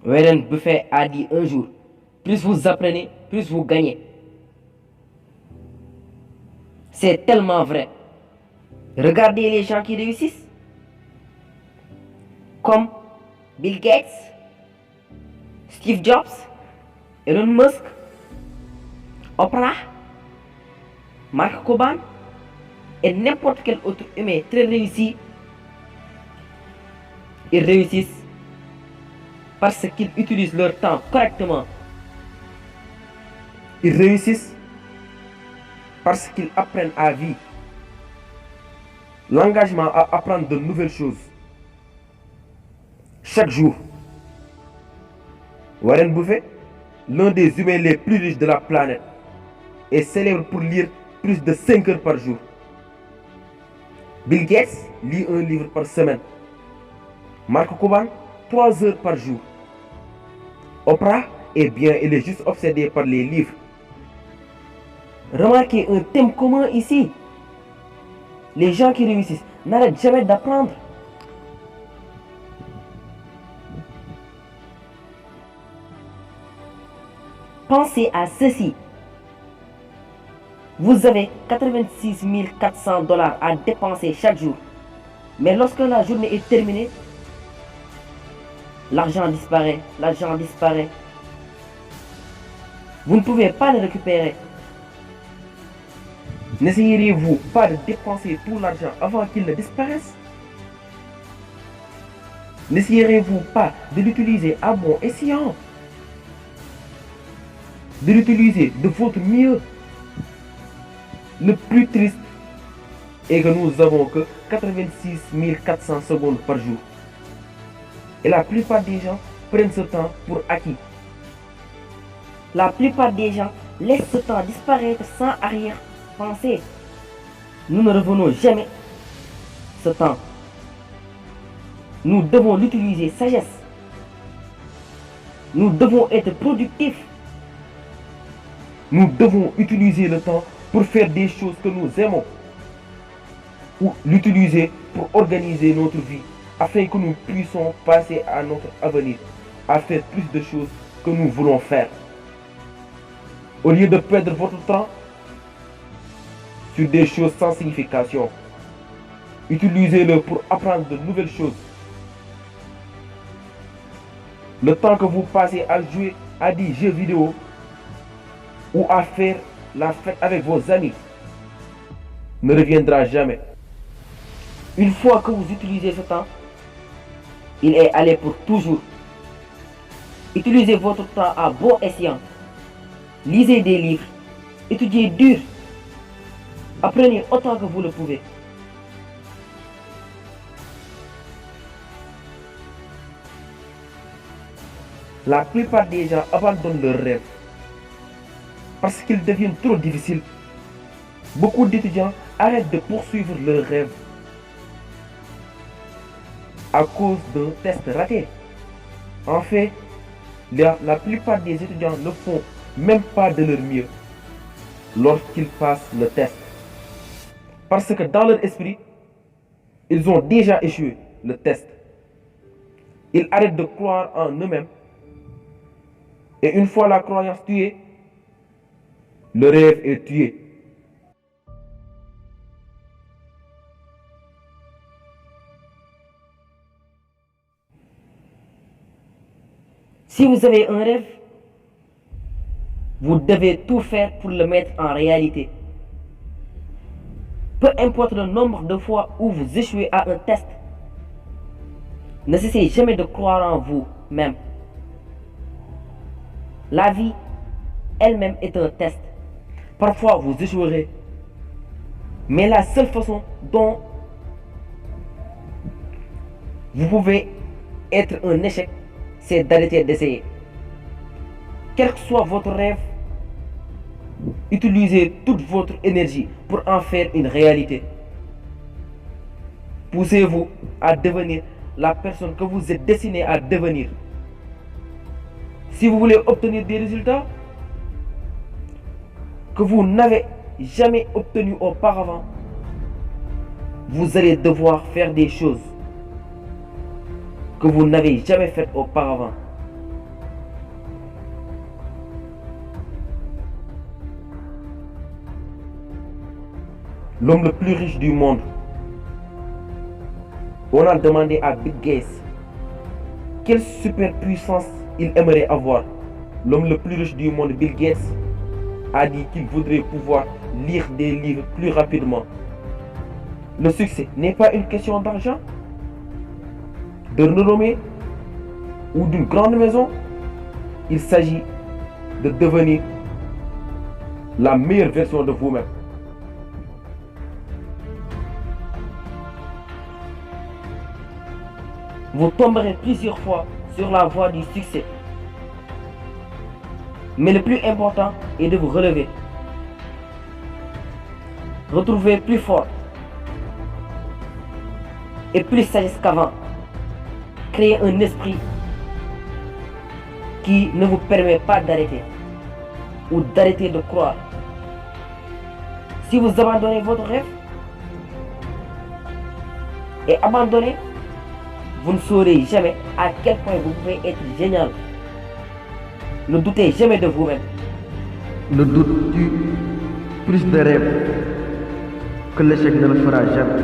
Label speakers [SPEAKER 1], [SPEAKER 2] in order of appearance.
[SPEAKER 1] Warren Buffett a dit un jour, plus vous apprenez, plus vous gagnez. C'est tellement vrai. Regardez les gens qui réussissent, comme Bill Gates, Steve Jobs, Elon Musk, Oprah, Mark Cuban et n'importe quel autre humain très réussi. Ils réussissent parce qu'ils utilisent leur temps correctement. Ils réussissent parce qu'ils apprennent à vivre. L'engagement à apprendre de nouvelles choses chaque jour. Warren Buffett, l'un des humains les plus riches de la planète, est célèbre pour lire plus de 5 heures par jour. Bill Gates lit un livre par semaine. Mark Cuban, 3 heures par jour. Oprah, eh bien, elle est juste obsédée par les livres. Remarquez un thème commun ici. Les gens qui réussissent n'arrêtent jamais d'apprendre. Pensez à ceci. Vous avez 86 400 $ à dépenser chaque jour. Mais lorsque la journée est terminée, l'argent disparaît, l'argent disparaît. Vous ne pouvez pas le récupérer. N'essayeriez-vous pas de dépenser tout l'argent avant qu'il ne disparaisse? N'essayeriez-vous pas de l'utiliser à bon escient? De l'utiliser de votre mieux? Le plus triste est que nous n'avons que 86 400 secondes par jour. Et la plupart des gens prennent ce temps pour acquis. La plupart des gens laissent ce temps disparaître sans arrière-pensée. Nous ne revenons jamais ce temps. Nous devons l'utiliser sagesse. Nous devons être productifs. Nous devons utiliser le temps pour faire des choses que nous aimons. Ou l'utiliser pour organiser notre vie afin que nous puissions passer à notre avenir, à faire plus de choses que nous voulons faire. Au lieu de perdre votre temps sur des choses sans signification, utilisez-le pour apprendre de nouvelles choses. Le temps que vous passez à jouer à des jeux vidéo ou à faire la fête avec vos amis ne reviendra jamais. Une fois que vous utilisez ce temps, il est allé pour toujours. Utilisez votre temps à bon escient. Lisez des livres, étudiez dur, apprenez autant que vous le pouvez. La plupart des gens abandonnent leurs rêves parce qu'ils deviennent trop difficiles. Beaucoup d'étudiants arrêtent de poursuivre leurs rêves à cause d'un test raté. En fait, la plupart des étudiants ne font même pas de leur mieux lorsqu'ils passent le test. Parce que dans leur esprit, ils ont déjà échoué le test. Ils arrêtent de croire en eux-mêmes. Et une fois la croyance tuée, le rêve est tué. Si vous avez un rêve, vous devez tout faire pour le mettre en réalité. Peu importe le nombre de fois où vous échouez à un test, ne cessez jamais de croire en vous-même. La vie elle-même est un test. Parfois vous échouerez, mais la seule façon dont vous pouvez être un échec, c'est d'arrêter d'essayer. Quel que soit votre rêve, utilisez toute votre énergie pour en faire une réalité. Poussez-vous à devenir la personne que vous êtes destiné à devenir. Si vous voulez obtenir des résultats que vous n'avez jamais obtenus auparavant, vous allez devoir faire des choses que vous n'avez jamais faites auparavant. l'homme le plus riche du monde. On a demandé à Bill Gates quelle superpuissance il aimerait avoir. L'homme le plus riche du monde, Bill Gates, a dit qu'il voudrait pouvoir lire des livres plus rapidement. Le succès n'est pas une question d'argent, de renommée ou d'une grande maison. Il s'agit de devenir la meilleure version de vous-même. Vous tomberez plusieurs fois sur la voie du succès. Mais le plus important est de vous relever. Retrouvez plus fort et plus sagesse qu'avant. Créez un esprit qui ne vous permet pas d'arrêter ou d'arrêter de croire. Si vous abandonnez votre rêve et abandonnez, vous ne saurez jamais à quel point vous pouvez être génial. Ne doutez jamais de vous-même.
[SPEAKER 2] Ne doutes-tu plus de rêve que l'échec ne le fera jamais?